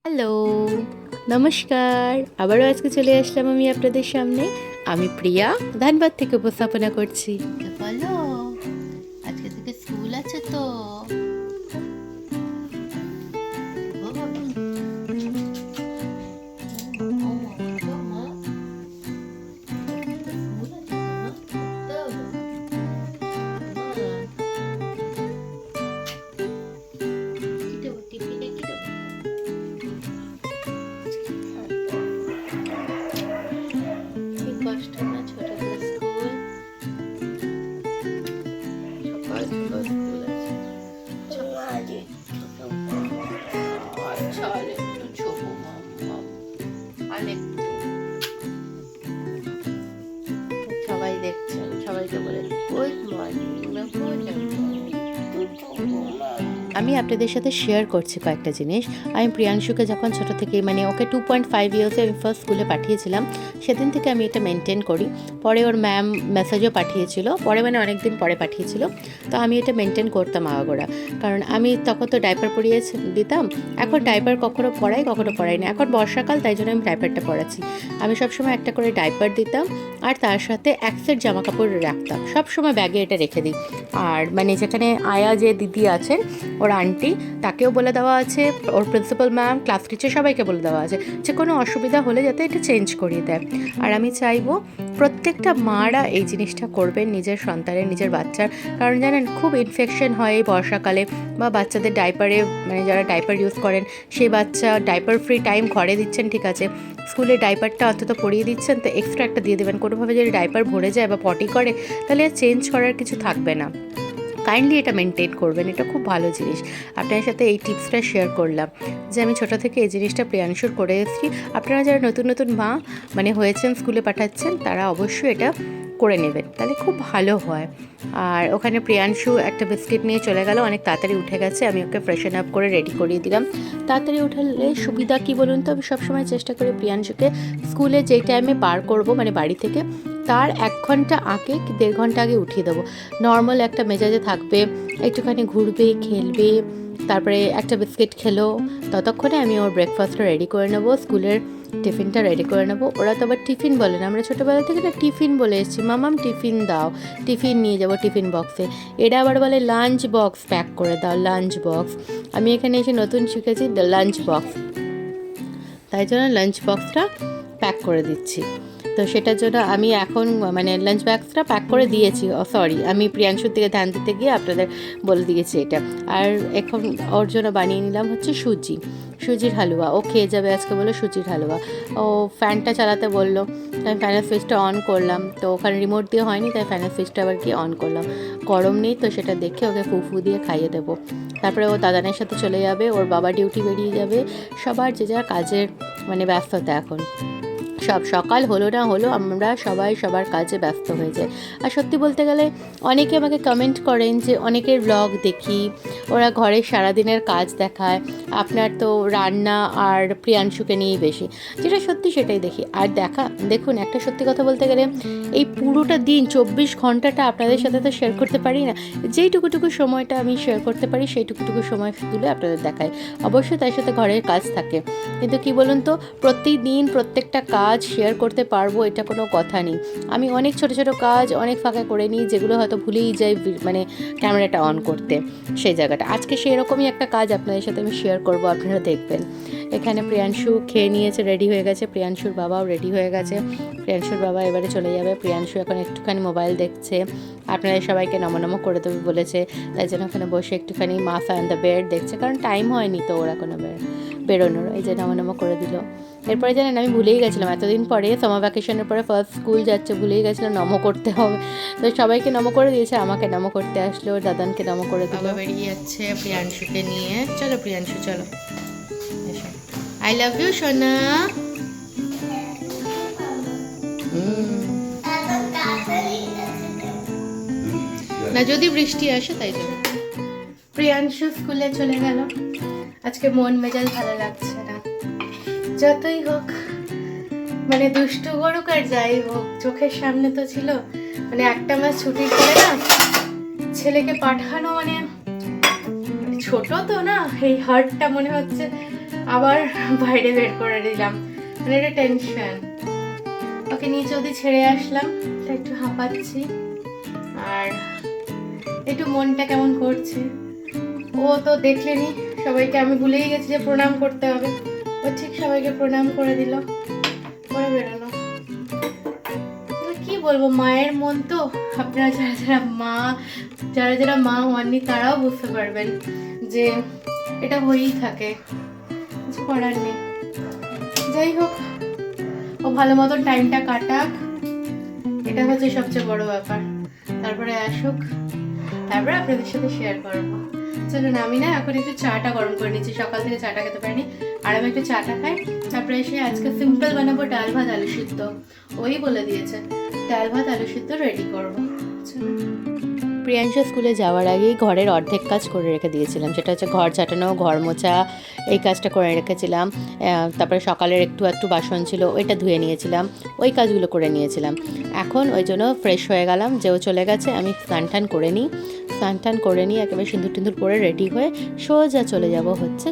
Hello, নমস্কার। আবারও আজকে চলে আসলাম আমি আপনাদের সামনে। আমি প্রিয়া ধানবাদ থেকে উপস্থাপনা করছি। বলো, আজকে থেকে স্কুল আছে তো? ও বাবা, স্কুল আছে তো, কি দেবো টিফিনে, কি দেবো? কি কষ্ট না ছোটদের স্কুল, সকাল সকাল স্কুল আছে। আচ্ছা, আর একটু ছোট আর একটু সবাই দেখছেন, সবাইকে বলে গুড মর্নিং। আমি আপনাদের সাথে শেয়ার করছি কয়েকটা জিনিস। আমি প্রিয়াংশুকে যখন ছোট থেকে ওকে 2.5 ইয়ার্সে আমি ফার্স্ট স্কুলে পাঠিয়েছিলাম, সেদিন থেকে আমি এটা মেনটেন করি। পরে ওর ম্যাম মেসেজও পাঠিয়েছিল, পরে অনেক দিন পরে পাঠিয়েছিল। তো আমি এটা মেনটেন করতাম আগাগোড়া, কারণ আমি তখন তো ডাইপার পরিয়ে দিতাম। এখন ডাইপার কখনো পরাই কখনো পরাই না, এখন বর্ষাকাল, তাই জন্য আমি ডাইপারটা পরাচ্ছি। আমি সবসময় একটা করে ডাইপার দিতাম, আর তার সাথে এক সেট জামা কাপড় রাখতাম, সবসময় ব্যাগে এটা রেখে দিই। আর যেখানে আয়া যে দিদি আছেন, ওর আন্টি, তাকেও বলে দেওয়া আছে, ওর প্রিন্সিপাল ম্যাম, ক্লাস টিচার, সবাইকে বলে দেওয়া আছে যে কোনো অসুবিধা হলে যাতে এটা চেঞ্জ করিয়ে দেয়। আর আমি চাইবো প্রত্যেকটা মারা এই জিনিসটা করবেন নিজের সন্তানের, নিজের বাচ্চার। কারণ জানেন, খুব ইনফেকশন হয় এই বর্ষাকালে, বা বাচ্চাদের ডাইপারে, যারা ডাইপার ইউজ করেন, সেই বাচ্চা ডাইপার ফ্রি টাইম ঘরে দিচ্ছেন, ঠিক আছে, স্কুলে ডাইপারটা অন্তত পরিয়ে দিচ্ছেন, তো এক্সট্রা একটা দিয়ে দেবেন। কোনোভাবে যদি ডাইপার ভরে যায় বা পটি করে, তাহলে চেঞ্জ করার কিছু থাকবে না। কাইন্ডলি এটা মেনটেন করবেন, এটা খুব ভালো জিনিস। আপনার সাথে এই টিপসটা শেয়ার করলাম যে আমি ছোটো থেকে এই জিনিসটা প্রিয়াংশুর করে এসেছি। আপনারা যারা নতুন নতুন মা হয়েছেন, স্কুলে পাঠাচ্ছেন, তারা অবশ্যই এটা করে নেবেন, তাহলে খুব ভালো হয়। আর ওখানে প্রিয়াংশু একটা বিস্কিট নিয়ে চলে গেল, অনেক তাড়াতাড়ি উঠে গেছে। আমি ওকে ফ্রেশন আপ করে রেডি করিয়ে দিলাম। তাড়াতাড়ি উঠালে সুবিধা কী বলুন তো, আমি সবসময় চেষ্টা করি প্রিয়াংশুকে স্কুলে যেই টাইমে বার করবো, বাড়ি থেকে তার 1 ঘন্টা আগে কি 1.5 ঘন্টা আগে উঠিয়ে দেবো। নর্মাল একটা মেজাজে থাকবে, একটুখানি ঘুরবে, খেলবে, তারপরে একটা বিস্কিট খেলো। ততক্ষণে আমি ওর ব্রেকফাস্টটা রেডি করে নেবো, স্কুলের টিফিনটা রেডি করে নেবো। ওরা তো আবার টিফিন বলে না, আমরা ছোটোবেলা থেকে না টিফিন বলে এসেছি, মামাম টিফিন দাও, টিফিন নিয়ে যাবো টিফিন বক্সে। এরা আবার বলে লাঞ্চ বক্স প্যাক করে দাও, লাঞ্চ বক্স। আমি এখানে এসে নতুন শিখেছি লাঞ্চ বক্স, তাই জন্য লাঞ্চ বক্সটা প্যাক করে দিচ্ছি। তো সেটার জন্য আমি এখন লাঞ্চ বক্সটা প্যাক করে দিয়েছি। সরি, আমি প্রিয়াংশুর দিকে ধ্যান দিতে গিয়ে আপনাদের বলে দিয়েছি এটা। আর এখন ওর জন্য বানিয়ে নিলাম হচ্ছে সুজির হালুয়া। ও খেয়ে যাবে আজকে বলে সুজির হালুয়া। ও ফ্যানটা চালাতে বললো, আমি ফ্যানের সুইচটা অন করলাম, তো ওখানে রিমোট দিয়ে হয়নি, তাই ফ্যানের সুইচটা আবার কি অন করলাম। গরম নেই তো, সেটা দেখে ওকে ফুফু দিয়ে খাইয়ে দেবো। তারপরে ও দাদানের সাথে চলে যাবে, ওর বাবা ডিউটি বেরিয়ে যাবে। সবার যে যার কাজের ব্যস্ততা এখন। সব সকাল হলো না হলো আমরা সবাই সবার কাজে ব্যস্ত হয়ে যাই। আর সত্যি বলতে গেলে অনেকে আমাকে কমেন্ট করেন যে অনেকের ব্লগ দেখি, ওরা ঘরে সারাদিনের কাজ দেখায়, আপনার তো রান্না আর প্রিয়াংশুকে নিয়েই বেশি, যেটা সত্যি সেটাই দেখি। আর দেখুন, একটা সত্যি কথা বলতে গেলে, এই পুরোটা দিন 24 ঘন্টাটা আপনাদের সাথে তো শেয়ার করতে পারি না। যেইটুকুটুকু সময়টা আমি শেয়ার করতে পারি, সেইটুকুটুকু সময় তুলে আপনাদের দেখাই। অবশ্যই তার সাথে ঘরের কাজ থাকে, কিন্তু কি বলুন তো, প্রত্যেক দিন প্রত্যেকটা কাজ শেয়ার করতে পারবো এটা কোনো কথা নেই। আমি অনেক ছোট ছোট কাজ অনেক ফাঁকা করে নিই, যেগুলো হয়তো ভুলেই যাই ক্যামেরাটা অন করতে, সেই জায়গাটা। আজকে সেরকমই একটা কাজ আপনাদের সাথে আমি শেয়ার করব, আপনারা দেখবেন। এখানে প্রিয়াংশু খেয়ে নিয়েছে, রেডি হয়ে গেছে, প্রিয়াংশুর বাবাও রেডি হয়ে গেছে। প্রিয়াংশুর বাবা এবারে চলে যাবে, প্রিয়াংশু এখন একটুখানি মোবাইল দেখছে। আপনাদের সবাইকে নমো করে দেবে বলেছে, তাই জন্য ওখানে বসে একটুখানি মাফা অ্যান্ড দ্য বেড দেখছে, কারণ টাইম হয়নি তো ওরা কোনো বেরোনোর। এই যে নমো করে দিল। এরপরে জানেন, আমি ভুলেই গেছিলাম, এতদিন পরে সামার ভ্যাকেশনের পরে ফার্স্ট স্কুল যাচ্ছে, ভুলেই গেছিলাম নমো করতে হবে। তো সবাইকে নমো করে দিয়েছে, আমাকে নমো করতে আসলো, দাদানকে নমো করে দিল। বেরিয়ে যাচ্ছে প্রিয়াংশুকে নিয়ে। চলো প্রিয়াংশু, চলো এসো। আই লাভ ইউ সোনা। না, যদি বৃষ্টি আসে তাই জন্য। প্রিয়াংশু স্কুলে চলে গেল। আজকে মন মেজাজ ভালো লাগছে না, যতই হোক, দুষ্টু করুক আর যাই হোক, চোখের সামনে তো ছিল। একটা মাস ছুটির পরে না ছেলেকে পাঠানো, ছোট তো না, এই হার্টটা মনে হচ্ছে আবার বাইরে বের করে দিলাম, মানে এটা টেনশন। ওকে নিচে অবধি ছেড়ে আসলাম, তাই একটু হাঁপাচ্ছি আর একটু মনটা কেমন করছে। ও তো দেখলেনি, সবাইকে আমি ভুলেই গেছি যে প্রণাম করতে হবে। ও ঠিক সবাইকে প্রণাম করে দিল, করে বেরোলো। কি বলবো, মায়ের মন তো, আপনারা যারা যারা মা হননি তারাও বুঝতে পারবেন যে এটা হয়েই থাকে, কিছু করার নেই। যাই হোক, ও ভালো মতন টাইমটা কাটাক, এটা হচ্ছে সবচেয়ে বড় ব্যাপার। তারপরে আসুক, তারপরে আপনাদের সাথে শেয়ার করবো। চলুন, আমি না এখন একটু চাটা গরম করে নিচ্ছি, সকাল থেকে চাটা খেতে পারিনি, আর আমি একটু চাটা খাই। তারপরে এসে আজকে সিম্পল বানাবো ডাল ভাত আলু সিদ্ধ, ওই বলে দিয়েছে ডাল ভাত আলু সিদ্ধ রেডি করবো। প্রিয়াংশু স্কুলে যাওয়ার আগেই ঘরের অর্ধেক কাজ করে রেখে দিয়েছিলাম, সেটা হচ্ছে ঘর ঝাঁটানো, ঘর মোছা, এই কাজটা করে রেখেছিলাম। তারপরে সকালের একটু বাসন ছিল, ওইটা ধুয়ে নিয়েছিলাম, ওই কাজগুলো করে নিয়েছিলাম। এখন ওই জন্য ফ্রেশ হয়ে গেলাম, যেও চলে গেছে, আমি স্নান টান করে নিই, একেবারে সিঁদুর টিন্দুর পরে রেডি হয়ে সোজা চলে যাব হচ্ছে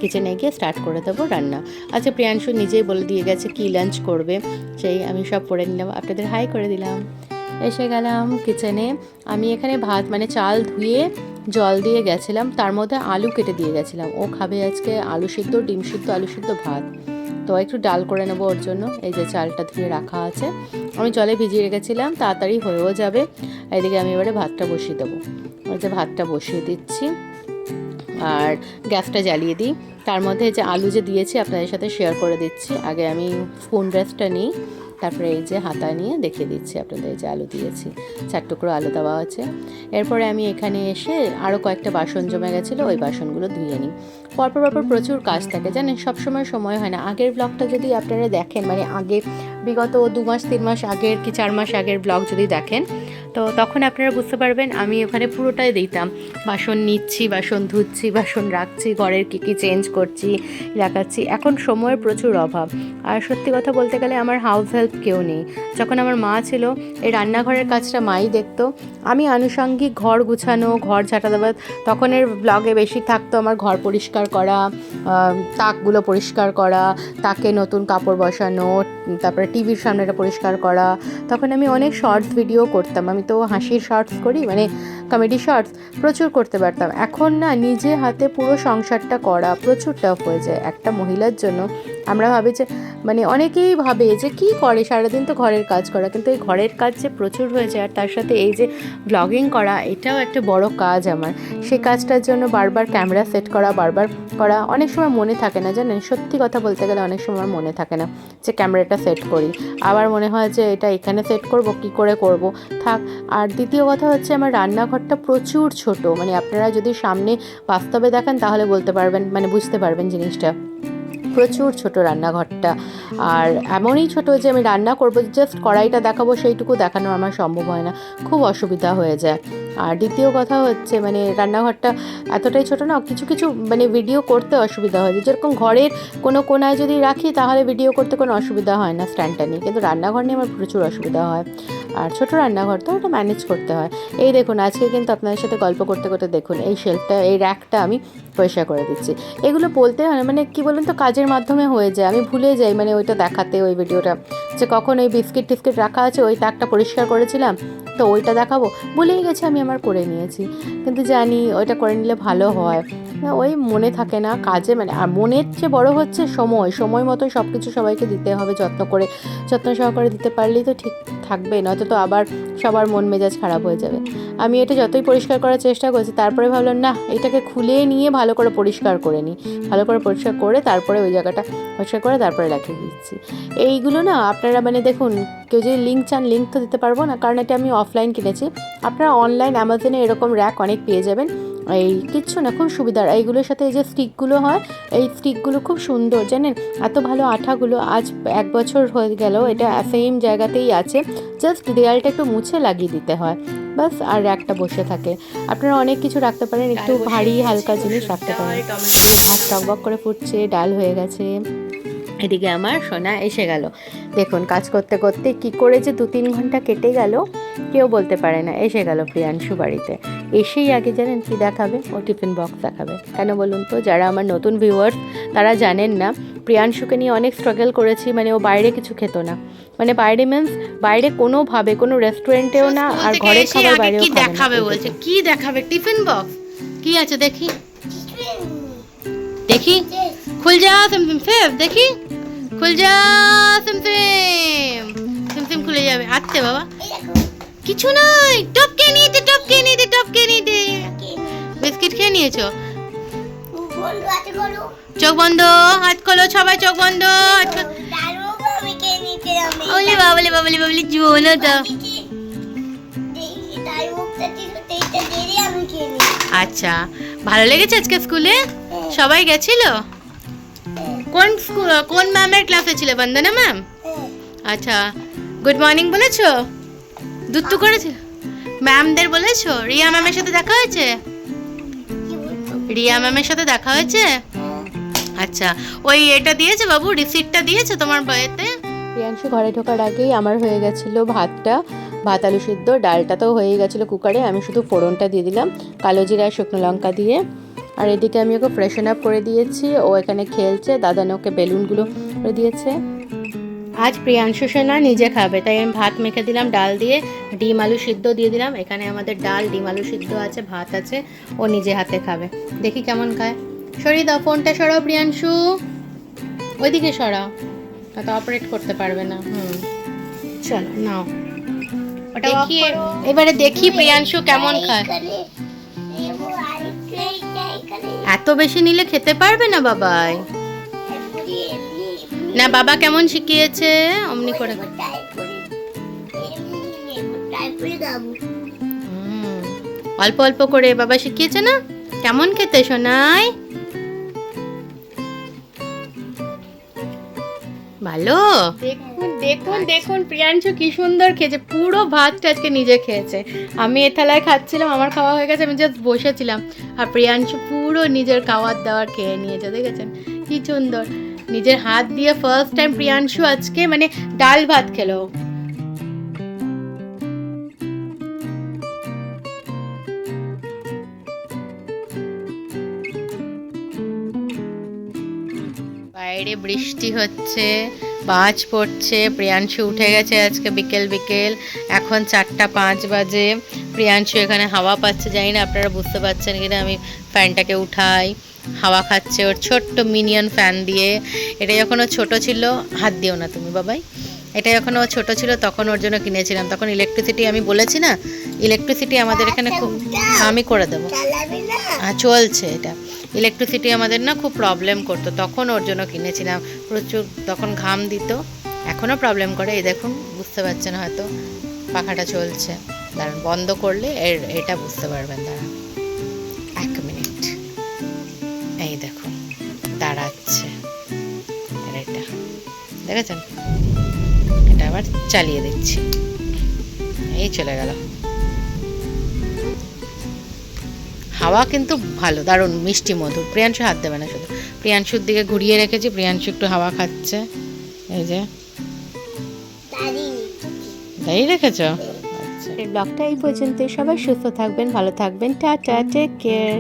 কিচেনে গিয়ে স্টার্ট করে দেবো রান্না। আচ্ছা, প্রিয়াংশু নিজেই বলে দিয়ে গেছে কি লাঞ্চ করবে, সেই আমি সব করে নিলাম, আপনাদের হাই করে দিলাম। এসে গেলাম কিচেনে। আমি এখানে ভাত মানে চাল ধুয়ে জল দিয়ে গেছিলাম, তার মধ্যে আলু কেটে দিয়ে গেছিলাম। ও খাবে আজকে আলু সিদ্ধ, ডিম সিদ্ধ, আলু সিদ্ধ, ভাত। তো একটু ডাল করে নেবো ওর জন্য। এই যে চালটা ধুয়ে রাখা আছে, আমি জলে ভিজিয়ে রেখেছিলাম, তাড়াতাড়ি হয়েও যাবে। এদিকে আমি এবারে ভাতটা বসিয়ে দেবো। ওই যে ভাতটা বসিয়ে দিচ্ছি আর গ্যাসটা জ্বালিয়ে দিই। তার মধ্যে যে আলু যে দিয়েছি আপনাদের সাথে শেয়ার করে দিচ্ছি। আগে আমি স্পুন রেস্টটা নিই, তারপরে এই যে হাতা নিয়ে দেখিয়ে দিচ্ছি আপনাদের। এই যে আলু দিয়েছি, 4 টুকরো আলু দেওয়া আছে। এরপরে আমি এখানে এসে আরও কয়েকটা বাসন জমে গেছিলো, ওই বাসনগুলো ধুয়ে নিই। পরপর প্রচুর কাজ থাকে, জানেন, সবসময় সময় হয় না। আগের ব্লগটা যদি আপনারা দেখেন, মানে আগে বিগত 2 মাস 3 মাস আগের কি 4 মাস আগের ব্লগ যদি দেখেন, তো তখন আপনারা বুঝতে পারবেন আমি ওখানে পুরোটাই দিতাম। বাসন নিচ্ছি, বাসন ধুচ্ছি, বাসন রাখছি, ঘরের কী চেঞ্জ করছি, রাখাচ্ছি। এখন সময়ের প্রচুর অভাব। আর সত্যি কথা বলতে গেলে আমার হাউস হেল্প কেউ নেই। যখন আমার মা ছিল, এই রান্নাঘরের কাজটা মাই দেখতো। আমি আনুষঙ্গিক ঘর গুছানো, ঘর ঝাঁটা দেওয়া, তখনের ব্লগে বেশি থাকতো আমার ঘর পরিষ্কার করা, তাকগুলো পরিষ্কার করা, তাকে নতুন কাপড় বসানো, তারপরে টিভির সামনেটা পরিষ্কার করা। তখন আমি অনেক শর্টস ভিডিও করতাম, আমি তো হাসির শর্টস করি, মানে কমেডি শর্টস প্রচুর করতে পারতাম। এখন না, নিজে হাতে পুরো সংসারটা করা প্রচুর টাফ হয়ে যায় একটা মহিলার জন্য। আমরা ভাবি যে, মানে অনেকেই ভাবে যে কী করে সারাদিন, তো ঘরের কাজ করা, কিন্তু এই ঘরের কাজ যে প্রচুর হয়ে যায়। আর তার সাথে এই যে ব্লগিং করা, এটাও একটা বড় কাজ আমার। সেই কাজটার জন্য বারবার ক্যামেরা সেট করা, বারবার করা, অনেক সময় মনে থাকে না, জানেন, সত্যি কথা বলতে গেলে অনেক সময় মনে থাকে না যে ক্যামেরাটা সেট করি। আবার মনে হয় যে এটা এখানে সেট করব, কি করে করব, থাক। আর দ্বিতীয় কথা হচ্ছে, আমার রান্নাঘরটা প্রচুর ছোট, মানে আপনারা যদি সামনে বাস্তবে দেখেন তাহলে বলতে পারবেন, মানে বুঝতে পারবেন জিনিসটা। প্রচুর ছোট রান্নাঘরটা, আর এমনই ছোট যে আমি রান্না করবো, জাস্ট কড়াইটা দেখাবো সেইটুকু দেখানো আমার সম্ভব হয় না, খুব অসুবিধা হয়ে যায়। আর দ্বিতীয় কথা হচ্ছে, মানে রান্নাঘরটা এতটাই ছোট না, কিছু মানে ভিডিও করতে অসুবিধা হয়। যেরকম ঘরের কোনো কোনায় যদি রাখি তাহলে ভিডিও করতে কোনো অসুবিধা হয় না স্ট্যান্ডটা নিয়ে, কিন্তু রান্নাঘর নিয়ে আমার প্রচুর অসুবিধা হয়। আর ছোট রান্নাঘর তো, ওটা ম্যানেজ করতে হয়। এই দেখুন, আজকে কিন্তু আপনাদের সাথে গল্প করতে করতে দেখুন এই শেলফটা, এই র্যাকটা আমি পরিষ্কার করে দিচ্ছি। এগুলো বলতে হয় না, মানে কি বলুন তো, কাজের মাধ্যমে হয়ে যায়, আমি ভুলে যাই মানে ওইটা দেখাতে, ওই ভিডিওটা যে কখন ওই বিস্কিট টিস্কিট রাখা আছে, ওই তাকটা পরিষ্কার করেছিলাম, তো ওইটা দেখাবো ভুলেই গেছি, আমি আমার করে নিয়েছি। কিন্তু জানি ওইটা করে নিলে ভালো হয়, ওই মনে থাকে না কাজে, মানে আর মনের চেয়ে বড় হচ্ছে সময় মতো সব কিছু সবাইকে দিতে হবে, যত্ন সহকারে দিতে পারলেই তো ঠিক থাকবে, নয়তো তো আবার সবার মন মেজাজ খারাপ হয়ে যাবে। আমি এটা যতই পরিষ্কার করার চেষ্টা করছি, তারপরে ভাবলাম না, এটাকে খুলে নিয়ে ভালো করে পরিষ্কার করে নিই, ভালো করে পরিষ্কার করে তারপরে ওই জায়গাটা পরিষ্কার করে তারপরে রেখে দিচ্ছি। এইগুলো না আপনারা মানে দেখুন, কেউ যদি লিঙ্ক চান, লিঙ্ক তো দিতে পারবো না, কারণ এটা আমি অফলাইন কিনেছি। আপনারা অনলাইন অ্যামাজনে এরকম র্যাক অনেক পেয়ে যাবেন, এই কিচ্ছু না, খুব সুবিধার। এইগুলোর সাথে এই যে স্টিকগুলো হয়, এই স্টিকগুলো খুব সুন্দর, জানেন, এত ভালো আঠাগুলো। আজ 1 বছর হয়ে গেল, এটা সেম জায়গাতেই আছে, জাস্ট দেয়ালটা একটু মুছে লাগিয়ে দিতে হয়, বাস, আর একটা বসে থাকে। আপনারা অনেক কিছু রাখতে পারেন, একটু ভারী হালকা জিনিস রাখতে পারেন। ভাত টকবক করে ফুটছে, ডাল হয়ে গেছে। এদিকে আমার সোনা এসে গেল, দেখুন কাজ করতে করতে কি করে যে 2-3 ঘন্টা কেটে গেল কেউ বলতে পারে না। এসে গেল প্রিয়াংশু বাড়িতে, এসেই আগে জানেন কি দেখাবে? ও টিফিন বক্স দেখাবে। কেন বলুন তো? যারা আমার নতুন ভিউয়ার্স তারা জানেন না, প্রিয়াংশুকে নিয়ে অনেক স্ট্রাগল করেছি। মানে ও বাইরে কিছু খেত না, মানে বাইরে মিন্স বাইরে কোনোভাবে কোনো রেস্টুরেন্টেও না, আর ঘরের খাবার বাইরেও কি খাবে না। দেখাবে বলছে? কি দেখাবে? টিফিন বক্স কি আছে দেখি, দেখি খুল যা সিমসিম ফেভ, দেখি খুল যা সিমসিম, সিমসিম খুলে যাবে। আচ্ছা বাবা কিছু নয়, টপকে নিতে টপকে নিতে টপকে নিতে। বিস্কিট খেয়ে নিয়েছো? চোখ বন্ধ, হাত খোলো সবাই, চোখ বন্ধ। ওলে বাবলে বাবলে বাবলে জোলো তো। আচ্ছা, ভালো লেগেছে আজকে স্কুলে? সবাই গেছিল? কোন ম্যামের ক্লাসে ছিল? বন্দনা ম্যাম? আচ্ছা, গুড মর্নিং বলেছো? দুত্তু করেছে? ম্যামদের বলেছো? রিয়া ম্যামের সাথে দেখা হয়েছে? রিয়া ম্যামের সাথে দেখা হয়েছে? আচ্ছা, ওই এটা দিয়েছে বাবু, রিসিপ্টটা দিয়েছে তোমার বইতে? প্রিয়াংশু ঘরে ঢোকার আগেই আমার হয়ে গেছিলো ভাতটা, ভাত আলু সিদ্ধ, ডালটা তো হয়ে গেছিলো কুকারে। আমি শুধু ফোড়নটা দিয়ে দিলাম কালো জিরা আর শুকনো লঙ্কা দিয়ে। আর এদিকে আমি ওকে ফ্রেশন আপ করে দিয়েছি, ও এখানে খেলছে, দাদান ওকে বেলুনগুলো করে দিয়েছে। আজ প্রিয়াংশু সোনা নিজে খাবে, তাই আমি ভাত মেখে দিলাম ডাল দিয়ে, ডিম আলু সিদ্ধ দিয়ে দিলাম। এখানে আমাদের ডাল, ডিম আলু সিদ্ধ আছে, ভাত আছে, ও নিজে হাতে খাবে। দেখি কেমন খায়। সরিয়ে দাও ফোনটা, সরাও প্রিয়াংশু, ওইদিকে সরাও, তো অপারেট করতে পারবে না। চলো নাও ওটা দেখি, এবারে দেখি প্রিয়াংশু কেমন খায়। এত বেশি নিলে খেতে পারবে না বাবাই। না বাবা কেমন শিখিয়েছে অমনি করে। অল্প অল্প করে বাবা শিখিয়েছে না? কেমন খেতে শোনাই? ভালো। দেখুন দেখুন দেখুন প্রিয়াংশু কি সুন্দর খেয়েছে, পুরো ভাতটা আজকে নিজে খেয়েছে। আমি এ থালায় খাচ্ছিলাম, আমার খাওয়া হয়ে গেছে, আমি জাস্ট বসেছিলাম, আর প্রিয়াংশু পুরো নিজের খাওয়ার দাওয়ার খেয়ে নিয়েছে। দেখেছেন কি সুন্দর, নিজের হাত দিয়ে ফার্স্ট টাইম প্রিয়াংশু আজকে মানে ডাল ভাত খেলো। বাইরে বৃষ্টি হচ্ছে, বাজ পড়ছে, প্রিয়াংশু উঠে গেছে আজকে বিকেল বিকেল। এখন 4:05 বাজে। প্রিয়াংশু এখানে হাওয়া পাচ্ছে, জানি না আপনারা বুঝতে পারছেন কিনা। আমি ফ্যানটাকে উঠাই, হাওয়া খাচ্ছে ওর ছোট্ট মিনিয়ন ফ্যান দিয়ে। এটা যখন ও ছোটো ছিল, হাত দিও না তুমি বাবাই, এটা যখন ও ছোটো ছিল তখন ওর জন্য কিনেছিলাম। তখন ইলেকট্রিসিটি, আমি বলেছি না ইলেকট্রিসিটি আমাদের এখানে খুব, আমি করে দেবো, হ্যাঁ চলছে এটা। ইলেকট্রিসিটি আমাদের না খুব প্রবলেম করতো, তখন ওর জন্য কিনেছিলাম। প্রচুর তখন ঘাম দিত, এখনও প্রবলেম করে। এই দেখুন, বুঝতে পারছেন হয়তো, পাখাটা চলছে। দাঁড়ান, বন্ধ করলে এটা বুঝতে পারবেন। দাঁড়ান 1 মিনিট, এই দেখুন দাঁড়াচ্ছে এটা, দেখেছেন? এটা আবার চালিয়ে দিচ্ছি, এই চলে গেল। হাওয়া কিন্তু ভালো, দারুণ মিষ্টি মধুর। প্রিয়াংশু হাত দেবে না, শুধু প্রিয়াংশুর দিকে ঘুরিয়ে রেখেছি, প্রিয়াংশু একটু হাওয়া খাচ্ছে। এই যে দাঁড়িয়ে রেখেছ। আচ্ছা, এই ব্লগটা এই পর্যন্ত। সবাই সুস্থ থাকবেন, ভালো থাকবেন, টাটা, টেক কেয়ার।